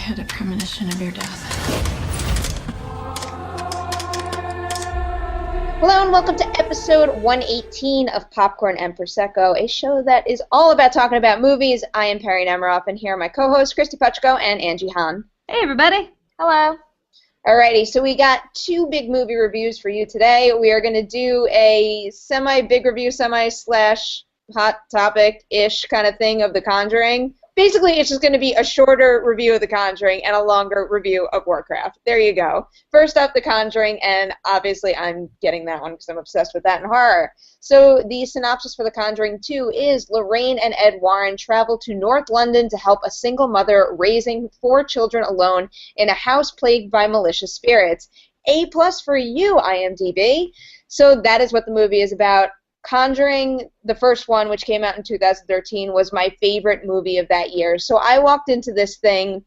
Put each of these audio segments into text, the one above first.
had a premonition of your death. Hello and welcome to episode 118 of Popcorn and Prosecco, a show that is all about talking about movies. I am Perri Nemiroff, and here are my co-hosts, Kristy Puchko and Angie. Hey, everybody. Hello. Alrighty, so we got two big movie reviews for you today. We are going to do a semi-big review, semi-slash-hot topic-ish kind of thing of The Conjuring. Basically, it's just going to be a shorter review of The Conjuring and a longer review of Warcraft. There you go. First up, The Conjuring, and obviously I'm getting that one because I'm obsessed with that in horror. So the synopsis for The Conjuring 2 is Lorraine and Ed Warren travel to North London to help a single mother raising 4 children alone in a house plagued by malicious spirits. A+ for you, IMDb. So that is what the movie is about. Conjuring, the first one, which came out in 2013, was my favorite movie of that year. So I walked into this thing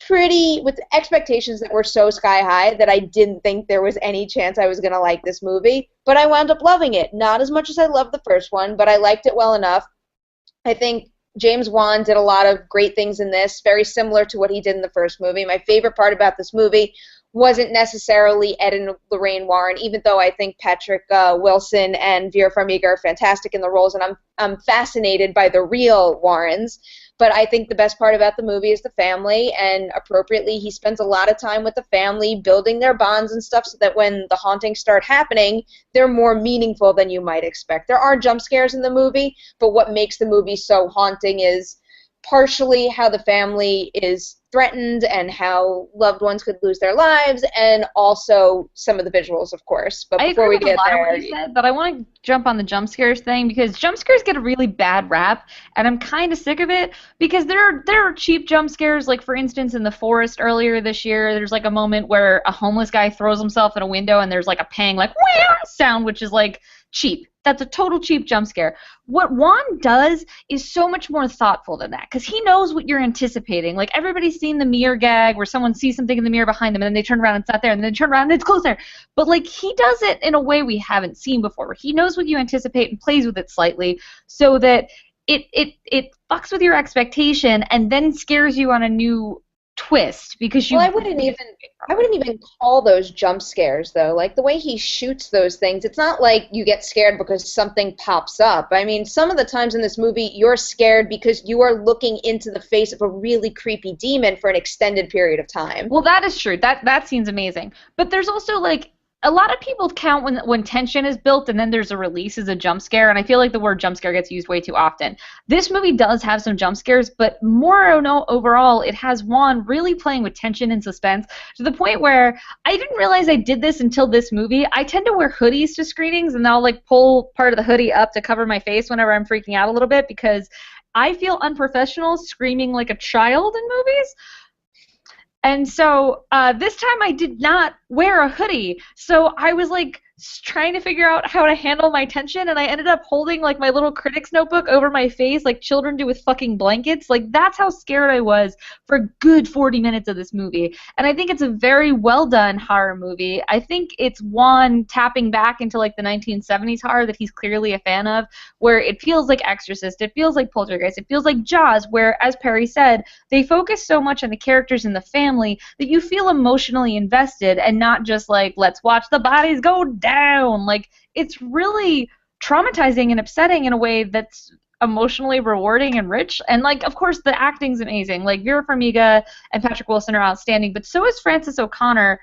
with expectations that were so sky high that I didn't think there was any chance I was going to like this movie. But I wound up loving it. Not as much as I loved the first one, but I liked it well enough. I think James Wan did a lot of great things in this, very similar to what he did in the first movie. My favorite part about this movie wasn't necessarily Ed and Lorraine Warren, even though I think Patrick Wilson and Vera Farmiga are fantastic in the roles, and I'm fascinated by the real Warrens. But I think the best part about the movie is the family, and appropriately, he spends a lot of time with the family, building their bonds and stuff, so that when the hauntings start happening, they're more meaningful than you might expect. There are jump scares in the movie, but what makes the movie so haunting is partially how the family is threatened and how loved ones could lose their lives, and also some of the visuals, of course. But before we get there, what you said, but I want to jump on the jump scares thing, because jump scares get a really bad rap, and I'm kind of sick of it, because there are cheap jump scares. Like, for instance, in The Forest earlier this year, there's like a moment where a homeless guy throws himself in a window, and there's like a pang, like wah sound, which is like cheap. That's a total cheap jump scare. What Wan does is so much more thoughtful than that, because he knows what you're anticipating. Like, everybody's seen the mirror gag where someone sees something in the mirror behind them, and then they turn around and it's not there, and then they turn around and it's close there. But, like, he does it in a way we haven't seen before, where he knows what you anticipate and plays with it slightly so that it fucks with your expectation and then scares you on a new twist, because you. Well, I wouldn't even call those jump scares, though. Like, the way he shoots those things, it's not like you get scared because something pops up. I mean, some of the times in this movie, you're scared because you are looking into the face of a really creepy demon for an extended period of time. Well, that is true. That seems amazing. But there's also, like, a lot of people count when tension is built and then there's a release as a jump scare, and I feel like the word jump scare gets used way too often. This movie does have some jump scares, but more overall, it has Wan really playing with tension and suspense to the point where I didn't realize I did this until this movie. I tend to wear hoodies to screenings, and I'll like pull part of the hoodie up to cover my face whenever I'm freaking out a little bit, because I feel unprofessional screaming like a child in movies. And so this time I did not wear a hoodie, so I was like trying to figure out how to handle my tension, and I ended up holding like my little critic's notebook over my face like children do with fucking blankets. Like, that's how scared I was for a good 40 minutes of this movie. And I think it's a very well done horror movie. I think it's one tapping back into like the 1970s horror that he's clearly a fan of, where it feels like Exorcist, it feels like Poltergeist, it feels like Jaws, where, as Perri said, they focus so much on the characters in the family that you feel emotionally invested and not just like, let's watch the bodies go down. Like, it's really traumatizing and upsetting in a way that's emotionally rewarding and rich. And, like, of course, the acting's amazing. Like, Vera Farmiga and Patrick Wilson are outstanding, but so is Frances O'Connor.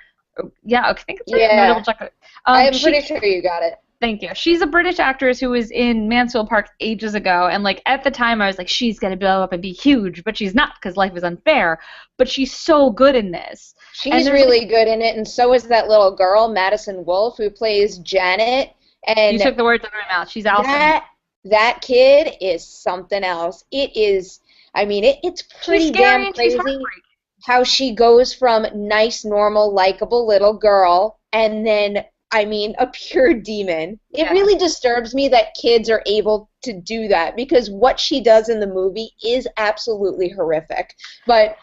Yeah, I think it's right. Yeah. Double check it. I'm pretty sure you got it. Thank you. She's a British actress who was in Mansfield Park ages ago, and like at the time I was like, she's gonna blow up and be huge, but she's not, because life is unfair. But she's so good in this. She's really good in it, and so is that little girl, Madison Wolfe, who plays Janet. And you took the words out of my mouth. She's awesome. That kid is something else. It is. I mean, it's pretty damn crazy how she goes from nice, normal, likable little girl, and then, I mean, a pure demon. It really disturbs me that kids are able to do that, because what she does in the movie is absolutely horrific. But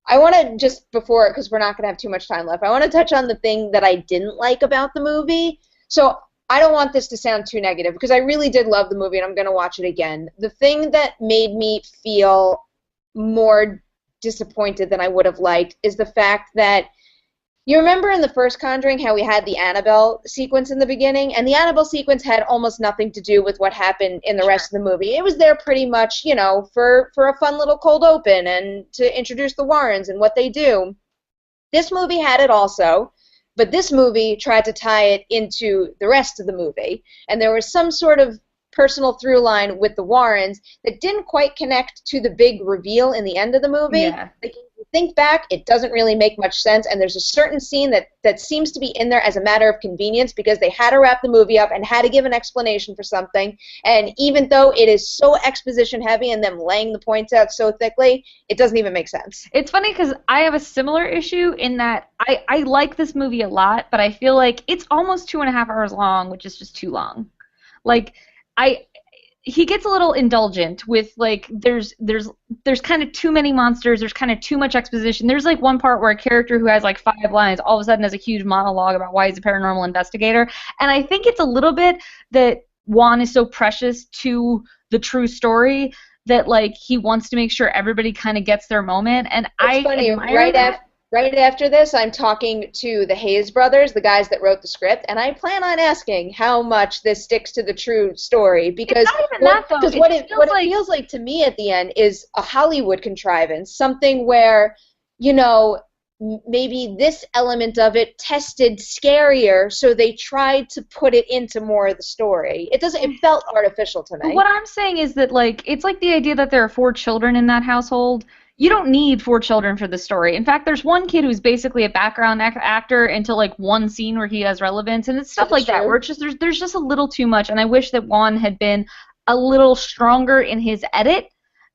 I want to just, before, because we're not going to have too much time left, I want to touch on the thing that I didn't like about the movie. So I don't want this to sound too negative, because I really did love the movie and I'm going to watch it again. The thing that made me feel more disappointed than I would have liked is the fact that you remember in the first Conjuring how we had the Annabelle sequence in the beginning, and the Annabelle sequence had almost nothing to do with what happened in the rest of the movie. It was there pretty much, you know, for a fun little cold open and to introduce the Warrens and what they do. This movie had it also, but this movie tried to tie it into the rest of the movie, and there was some sort of personal through line with the Warrens that didn't quite connect to the big reveal in the end of the movie. Yeah. Like, if you think back, it doesn't really make much sense, and there's a certain scene that seems to be in there as a matter of convenience because they had to wrap the movie up and had to give an explanation for something, and even though it is so exposition heavy and them laying the points out so thickly, it doesn't even make sense. It's funny because I have a similar issue in that I like this movie a lot, but I feel like it's almost 2.5 hours long, which is just too long. Like, he gets a little indulgent with, like, there's kind of too many monsters, there's kind of too much exposition. There's like one part where a character who has like 5 lines all of a sudden has a huge monologue about why he's a paranormal investigator, and I think it's a little bit that Juan is so precious to the true story that, like, he wants to make sure everybody kind of gets their moment, and It's funny, right after this, I'm talking to the Hayes brothers, the guys that wrote the script, and I plan on asking how much this sticks to the true story, because what it feels like to me at the end is a Hollywood contrivance, something where, you know, maybe this element of it tested scarier, so they tried to put it into more of the story. It felt artificial to me. What I'm saying is that, like, it's like the idea that there are 4 children in that household. You don't need 4 children for the story. In fact, there's one kid who's basically a background actor until, like, one scene where he has relevance, and it's stuff like that where it's just there's just a little too much, and I wish that Juan had been a little stronger in his edit,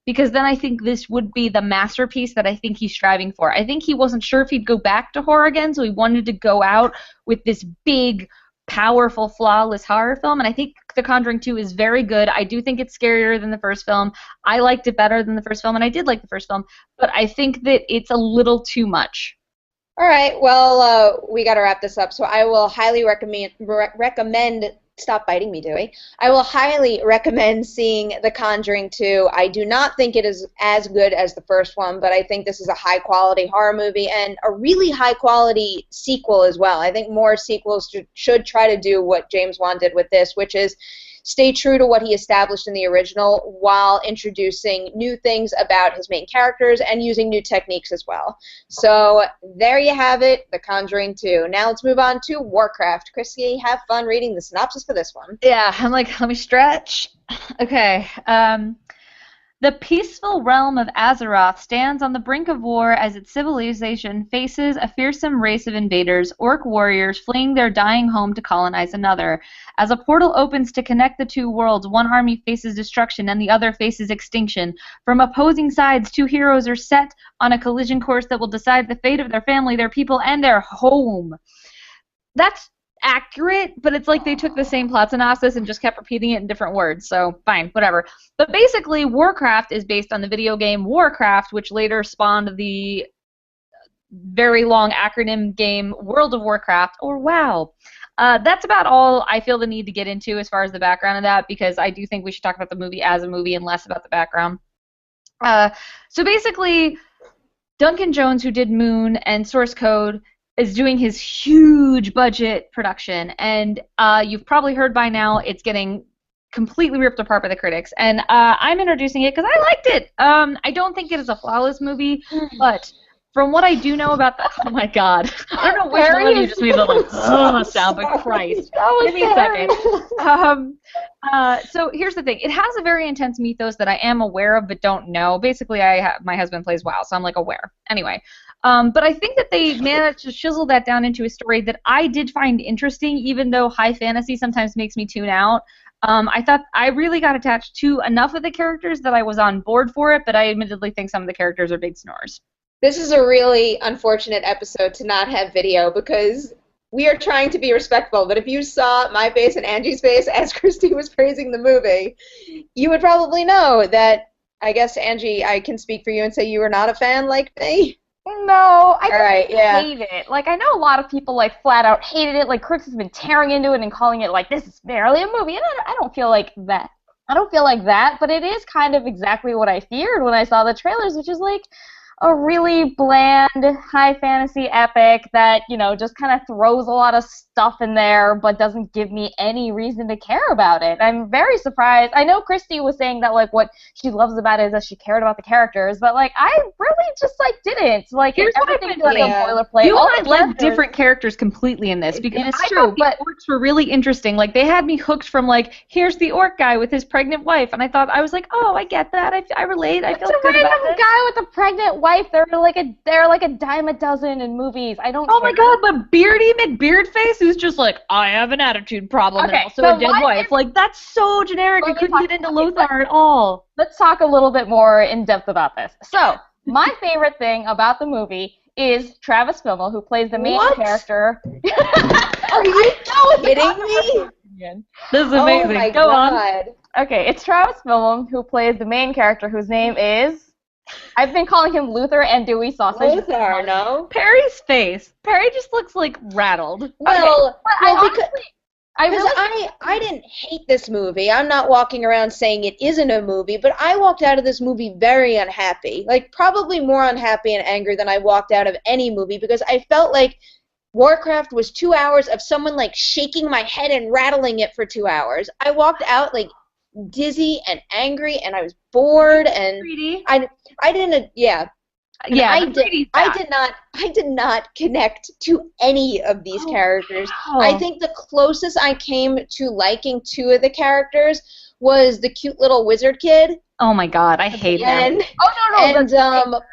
because then I think this would be the masterpiece that I think he's striving for. I think he wasn't sure if he'd go back to horror again, so he wanted to go out with this big, powerful, flawless horror film, and I think The Conjuring 2 is very good. I do think it's scarier than the first film. I liked it better than the first film, and I did like the first film, but I think that it's a little too much. All right, well, we got to wrap this up, so I will highly recommend stop biting me, Dewey. I will highly recommend seeing The Conjuring 2. I do not think it is as good as the first one, but I think this is a high-quality horror movie and a really high-quality sequel as well. I think more sequels should try to do what James Wan did with this, which is stay true to what he established in the original while introducing new things about his main characters and using new techniques as well. So there you have it, The Conjuring 2. Now let's move on to Warcraft. Kristy, have fun reading the synopsis for this one. Yeah, I'm like, let me stretch. Okay. The peaceful realm of Azeroth stands on the brink of war as its civilization faces a fearsome race of invaders, orc warriors fleeing their dying home to colonize another. As a portal opens to connect the 2 worlds, one army faces destruction and the other faces extinction. From opposing sides, 2 heroes are set on a collision course that will decide the fate of their family, their people, and their home. That's accurate, but it's like they took the same plot synopsis and just kept repeating it in different words, so fine, whatever. But basically, Warcraft is based on the video game Warcraft, which later spawned the very long acronym game World of Warcraft, or WoW. That's about all I feel the need to get into as far as the background of that, because I do think we should talk about the movie as a movie and less about the background. So basically, Duncan Jones, who did Moon and Source Code, is doing his huge budget production, and you've probably heard by now it's getting completely ripped apart by the critics, and I'm introducing it because I liked it. I don't think it is a flawless movie, but from what I do know about the... Oh my god. I don't know which one of you just made the like, sound, but Christ. Give me a second. So here's the thing. It has a very intense mythos that I am aware of but don't know. Basically, my husband plays WoW, so I'm like aware. Anyway. But I think that they managed to chisel that down into a story that I did find interesting, even though high fantasy sometimes makes me tune out. I thought I really got attached to enough of the characters that I was on board for it, but I admittedly think some of the characters are big snores. This is a really unfortunate episode to not have video because we are trying to be respectful, but if you saw my face and Angie's face as Kristy was praising the movie, you would probably know that, I guess, Angie, I can speak for you and say you were not a fan like me. No, I didn't hate it. Like, I know a lot of people, like, flat out hated it. Like, critics have been tearing into it and calling it, like, this is barely a movie. And I don't feel like that. I don't feel like that, but it is kind of exactly what I feared when I saw the trailers, which is like, a really bland high fantasy epic that, you know, just kind of throws a lot of stuff in there but doesn't give me any reason to care about it. I'm very surprised. I know Kristy was saying that, like, what she loves about it is that she cared about the characters, but, like, I really just, like, didn't. Like, here's everything what feels like a boilerplate. You and I like different characters completely in this, because it's true, but the orcs were really interesting. Like, they had me hooked from, like, here's the orc guy with his pregnant wife, and I was like, oh, I get that. I relate. I feel good about it. Guy with a pregnant wife. They're like a dime a dozen in movies. I don't. Oh my god, but Beardy McBeardface, who's just like, I have an attitude problem and also a dead wife. Like, that's so generic. I couldn't get into Lothar at all. Let's talk a little bit more in depth about this. So, my favorite thing about the movie is Travis Fimmel, who plays the main character. Are you kidding me? This is amazing. Oh my Go God. on. Okay, it's Travis Fimmel who plays the main character, whose name is. I've been calling him Luther and Dewey Sausage. Luther, no? Perry's face. Perry just looks like rattled. Well, okay. I didn't hate this movie. I'm not walking around saying it isn't a movie, but I walked out of this movie very unhappy. Like, probably more unhappy and angry than I walked out of any movie, because I felt like Warcraft was 2 hours of someone, like, shaking my head and rattling it for 2 hours. I walked out, like, dizzy and angry, and I was bored, and I didn't. I did not connect to any of these characters. Wow. I think the closest I came to liking two of the characters was the cute little wizard kid. Oh my god, I hate him.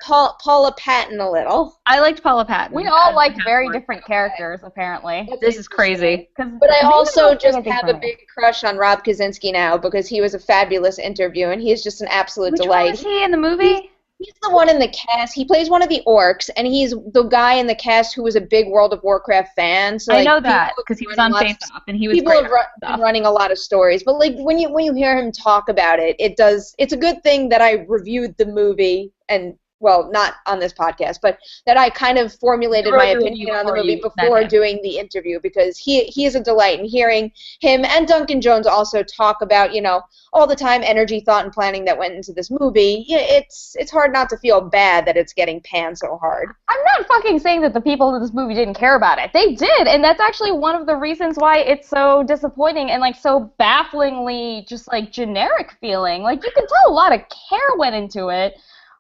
Paula Patton a little. I liked Paula Patton. We all like very different characters, apparently. This is crazy. But I also just have a big crush on Rob Kazinsky now, because he was a fabulous interview, and he's just an absolute delight. Which one was he in the movie? He's the one in the cast. He plays one of the orcs, and he's the guy in the cast who was a big World of Warcraft fan. So, I know that because he was on Face Off, and he was people have been running a lot of stories. But like when you hear him talk about it, it's a good thing that I reviewed the movie, and well, not on this podcast, but that I kind of formulated my opinion on the movie before doing the interview, because he is a delight. And hearing him and Duncan Jones also talk about, you know, all the time, energy, thought, and planning that went into this movie, it's hard not to feel bad that it's getting panned so hard. I'm not fucking saying that the people in this movie didn't care about it. They did, and that's actually one of the reasons why it's so disappointing and like so bafflingly just like generic feeling. Like, you can tell a lot of care went into it.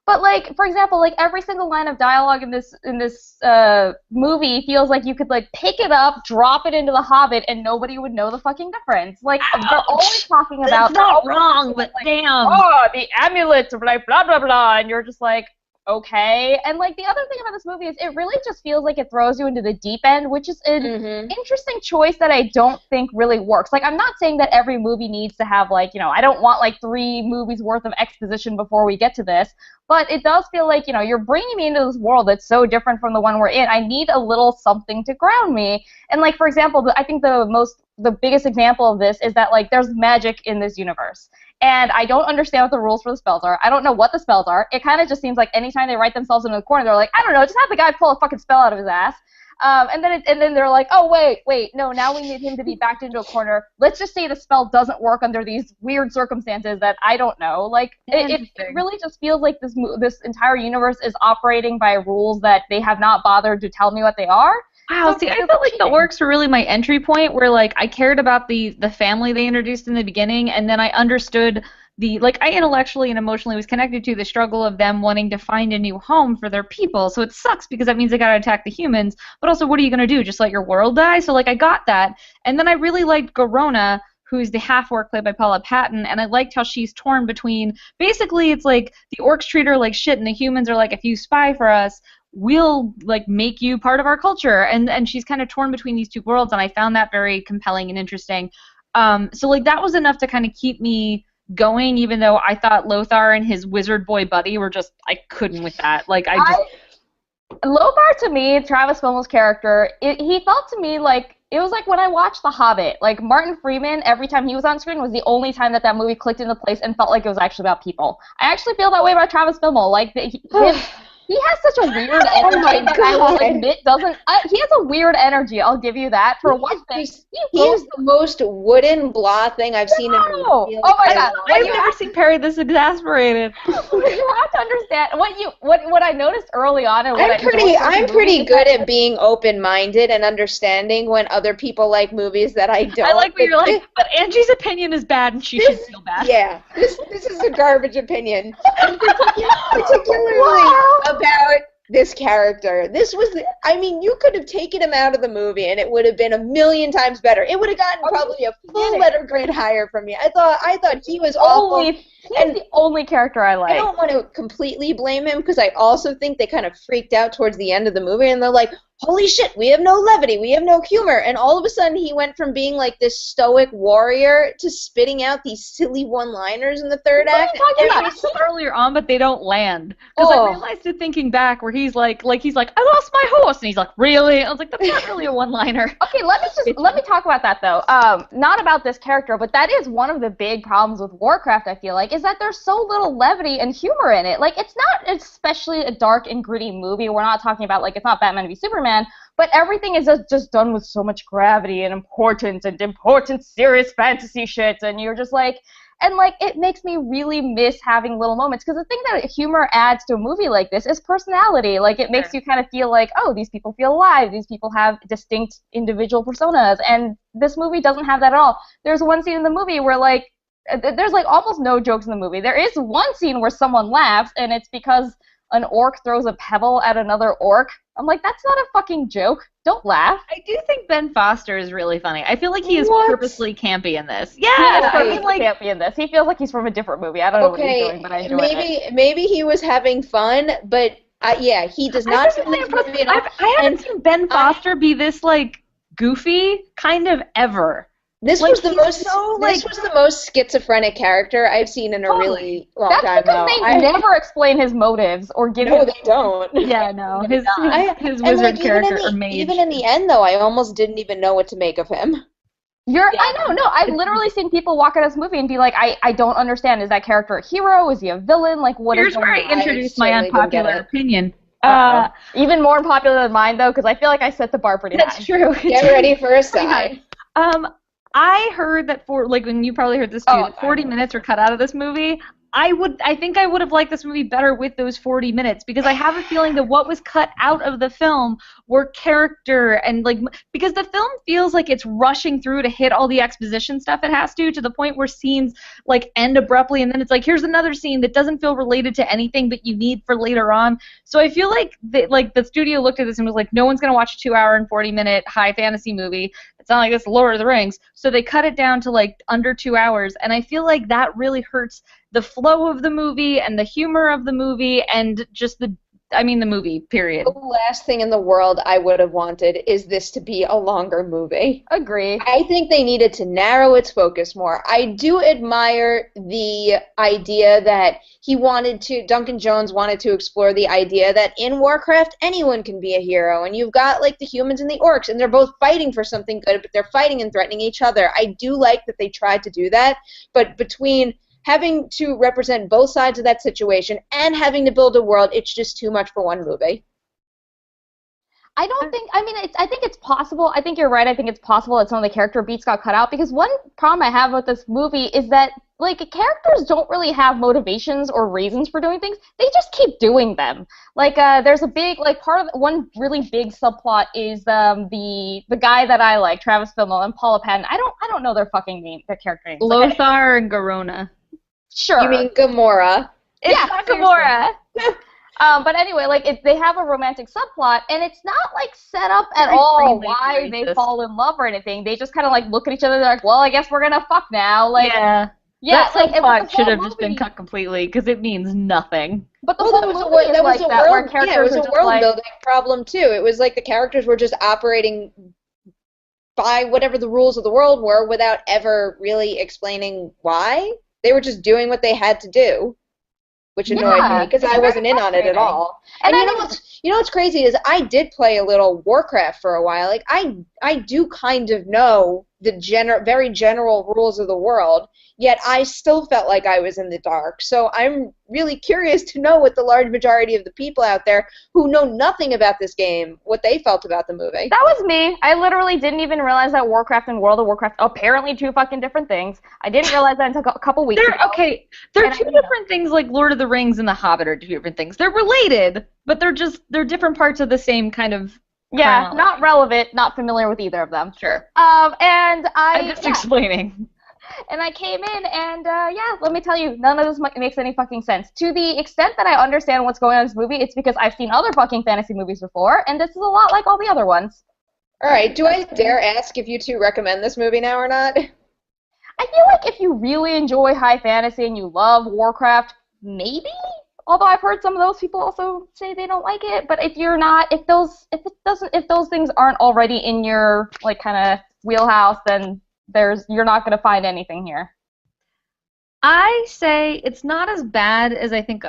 But, like, for example, like, every single line of dialogue in this movie feels like you could, like, pick it up, drop it into The Hobbit, and nobody would know the fucking difference. Like, they're always talking about... That's not wrong, but like, damn. Oh, the amulet, like, blah, blah, blah, and you're just like, okay. And, like, the other thing about this movie is it really just feels like it throws you into the deep end, which is an interesting choice that I don't think really works. Like, I'm not saying that every movie needs to have, like, you know, I don't want, like, 3 movies worth of exposition before we get to this, but it does feel like, you know, you're bringing me into this world that's so different from the one we're in. I need a little something to ground me. And, like, for example, I think the biggest example of this is that, like, there's magic in this universe. And I don't understand what the rules for the spells are. I don't know what the spells are. It kind of just seems like anytime they write themselves into a corner, they're like, I don't know, just have the guy pull a fucking spell out of his ass. And then they're like, oh, wait, no, now we need him to be backed into a corner. Let's just say the spell doesn't work under these weird circumstances that I don't know. Like, it really just feels like this entire universe is operating by rules that they have not bothered to tell me what they are. Wow, see, I felt like the orcs were really my entry point, where, like, I cared about the family they introduced in the beginning, and then I understood I intellectually and emotionally was connected to the struggle of them wanting to find a new home for their people. So it sucks because that means they gotta attack the humans, but also what are you gonna do, just let your world die? So, like, I got that. And then I really liked Garona, who's the half-orc played by Paula Patton, and I liked how she's torn between, basically it's like the orcs treat her like shit and the humans are like, if you spy for us, we'll, like, make you part of our culture, and she's kind of torn between these two worlds, and I found that very compelling and interesting. So, like, that was enough to kind of keep me going, even though I thought Lothar and his wizard boy buddy were just, I couldn't with that. Like, Lothar, to me, Travis Fimmel's character, he felt to me like, it was like when I watched The Hobbit. Like, Martin Freeman, every time he was on screen, was the only time that movie clicked into place and felt like it was actually about people. I actually feel that way about Travis Fimmel. Like, He has such a weird energy that I will admit doesn't. He has a weird energy. I'll give you that for one thing. He is the most wooden blah thing I've seen in a movie. Oh my god! I've never seen Perri this exasperated. You have to understand what I noticed early on. And I'm pretty good at being open-minded and understanding when other people like movies that I don't. I like when you're like, but Angie's opinion is bad and she should feel bad. Yeah, this is a garbage opinion, and particularly about this character. This was, you could have taken him out of the movie and it would have been a million times better. It would have gotten probably a full letter grade higher from me. I thought he was awful. He's the only character I like. I don't want to completely blame him because I also think they kind of freaked out towards the end of the movie and they're like, holy shit, we have no levity, we have no humor. And all of a sudden he went from being like this stoic warrior to spitting out these silly one-liners in the third act. Earlier on, but they don't land. Because I realized it thinking back where he's like, I lost my horse. And he's like, really? I was like, that's not really a one-liner. Okay, let me talk about that though. Not about this character, but that is one of the big problems with Warcraft, I feel like, is that there's so little levity and humor in it. Like, it's not especially a dark and gritty movie. We're not talking about, like, it's not Batman v Superman, but everything is just done with so much gravity and important serious fantasy shit, and you're just like, and like, it makes me really miss having little moments, because the thing that humor adds to a movie like this is personality. Like, it makes you kind of feel like, oh, these people feel alive, these people have distinct individual personas, and this movie doesn't have that at all. There's one scene in the movie where, like, there's like almost no jokes in the movie. There is one scene where someone laughs, and it's because an orc throws a pebble at another orc. I'm like, that's not a fucking joke. Don't laugh. I do think Ben Foster is really funny. I feel like he is purposely campy in this. Yeah, he is purposely campy in this. He feels like he's from a different movie. I don't know what he's doing, but I enjoy it. Maybe he was having fun, but he does not fit in this movie at all. I haven't seen Ben Foster be this, like, goofy kind of ever. This was the most schizophrenic character I've seen in a really long time. That's because they never explain his motives or give him. No, they don't. Yeah, no. His wizard character or mage. Even in the end, though, I almost didn't even know what to make of him. I know. I've literally seen people walk out of this movie and be like, I don't understand. Is that character a hero? Is he a villain? Like, what Here's where I introduced my unpopular opinion. Even more unpopular than mine, though, because I feel like I set the bar pretty high. That's true. Get ready for a sigh. I heard that when you probably heard this too, that 40 minutes were cut out of this movie. I think I would have liked this movie better with those 40 minutes, because I have a feeling that what was cut out of the film were character and, like, because the film feels like it's rushing through to hit all the exposition stuff it has to the point where scenes, like, end abruptly, and then it's like, here's another scene that doesn't feel related to anything that you need for later on. So I feel like the studio looked at this and was like, no one's going to watch a 2-hour and 40-minute high fantasy movie. It's not like this Lord of the Rings. So they cut it down to, like, under 2 hours, and I feel like that really hurts the flow of the movie and the humor of the movie and just the movie, period. The last thing in the world I would have wanted is this to be a longer movie. Agree. I think they needed to narrow its focus more. I do admire the idea that Duncan Jones wanted to explore the idea that in Warcraft anyone can be a hero, and you've got, like, the humans and the orcs, and they're both fighting for something good, but they're fighting and threatening each other. I do like that they tried to do that, but between having to represent both sides of that situation and having to build a world, it's just too much for one movie. I think it's possible. I think you're right. I think it's possible that some of the character beats got cut out, because one problem I have with this movie is that, like, characters don't really have motivations or reasons for doing things. They just keep doing them. Like, there's a big, like, one really big subplot is the guy that I like, Travis Fimmel and Paula Patton. I don't know their fucking name, their character names. Lothar and Garona. Sure. You mean Gamora? Not Gamora. But anyway, like, they have a romantic subplot, and it's not, like, set up at all why they fall in love or anything. They just kind of, like, look at each other. They're like, well, I guess we're gonna fuck now. Like, that subplot should have just been cut completely, because it means nothing. But the whole movie is like that, where characters it was a world-building problem too. It was like the characters were just operating by whatever the rules of the world were without ever really explaining why. They were just doing what they had to do, which annoyed me because I wasn't in on it at all. And you know what's crazy is I did play a little Warcraft for a while. Like, I do kind of know very general rules of the world, yet I still felt like I was in the dark. So I'm really curious to know what the large majority of the people out there who know nothing about this game, what they felt about the movie. That was me. I literally didn't even realize that Warcraft and World of Warcraft apparently two fucking different things. I didn't realize that until a couple weeks ago. Okay, they're two different things, like Lord of the Rings and The Hobbit are two different things. They're related, but they're different parts of the same kind of. Yeah, not relevant, not familiar with either of them. Sure. And I'm just explaining. And I came in, and let me tell you, none of this makes any fucking sense. To the extent that I understand what's going on in this movie, it's because I've seen other fucking fantasy movies before, and this is a lot like all the other ones. All right, do I dare ask if you two recommend this movie now or not? I feel like if you really enjoy high fantasy and you love Warcraft, maybe? Although I've heard some of those people also say they don't like it, but if you're not, if those things aren't already in your like kind of wheelhouse, then you're not going to find anything here. I say it's not as bad as I think.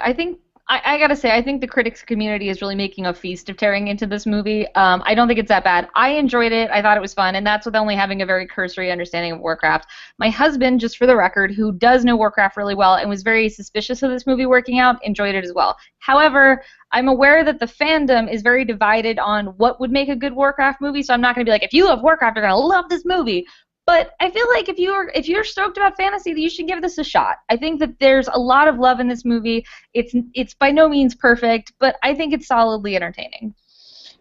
I gotta say, I think the critics community is really making a feast of tearing into this movie. I don't think it's that bad. I enjoyed it. I thought it was fun, and that's with only having a very cursory understanding of Warcraft. My husband, just for the record, who does know Warcraft really well and was very suspicious of this movie working out, enjoyed it as well. However, I'm aware that the fandom is very divided on what would make a good Warcraft movie, so I'm not going to be like, if you love Warcraft, you're going to love this movie. But I feel like if you're stoked about fantasy, you should give this a shot. I think that there's a lot of love in this movie. It's by no means perfect, but I think it's solidly entertaining.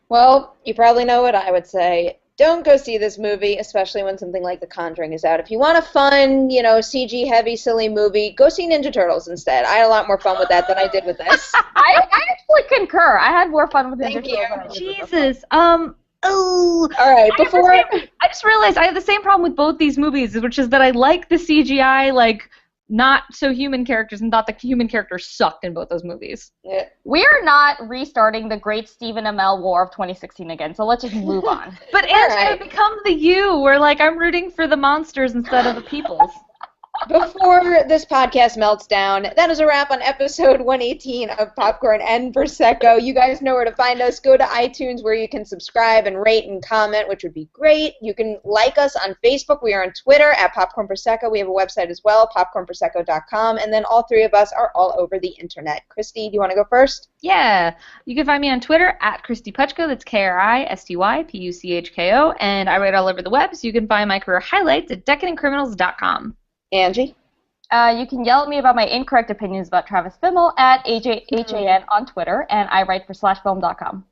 Well, you probably know what I would say. Don't go see this movie, especially when something like The Conjuring is out. If you want a fun, CG-heavy, silly movie, go see Ninja Turtles instead. I had a lot more fun with that than I did with this. I actually concur. I had more fun with Ninja Turtles. Jesus. All right, I just realized I have the same problem with both these movies, which is that I like the CGI, like, not so human characters, and thought the human characters sucked in both those movies. Yeah. We're not restarting the great Stephen Amell War of 2016 again, so let's just move on. But Angie, I've become the you, where, like, I'm rooting for the monsters instead of the peoples. Before this podcast melts down, that is a wrap on episode 118 of Popcorn and Prosecco. You guys know where to find us. Go to iTunes where you can subscribe and rate and comment, which would be great. You can like us on Facebook. We are on Twitter at Popcorn Prosecco. We have a website as well, popcornprosecco.com. And then all three of us are all over the internet. Kristy, do you want to go first? Yeah. You can find me on Twitter at Kristy Puchko. That's KRISTYPUCHKO. And I write all over the web, so you can find my career highlights at decadentcriminals.com. Angie? You can yell at me about my incorrect opinions about Travis Fimmel at AJHAN on Twitter, and I write for /film.com.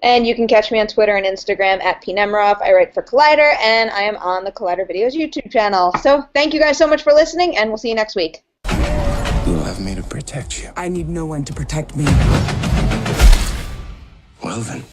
And you can catch me on Twitter and Instagram at Nemiroff. I write for Collider, and I am on the Collider Videos YouTube channel. So thank you guys so much for listening, and we'll see you next week. You'll have me to protect you. I need no one to protect me. Well then.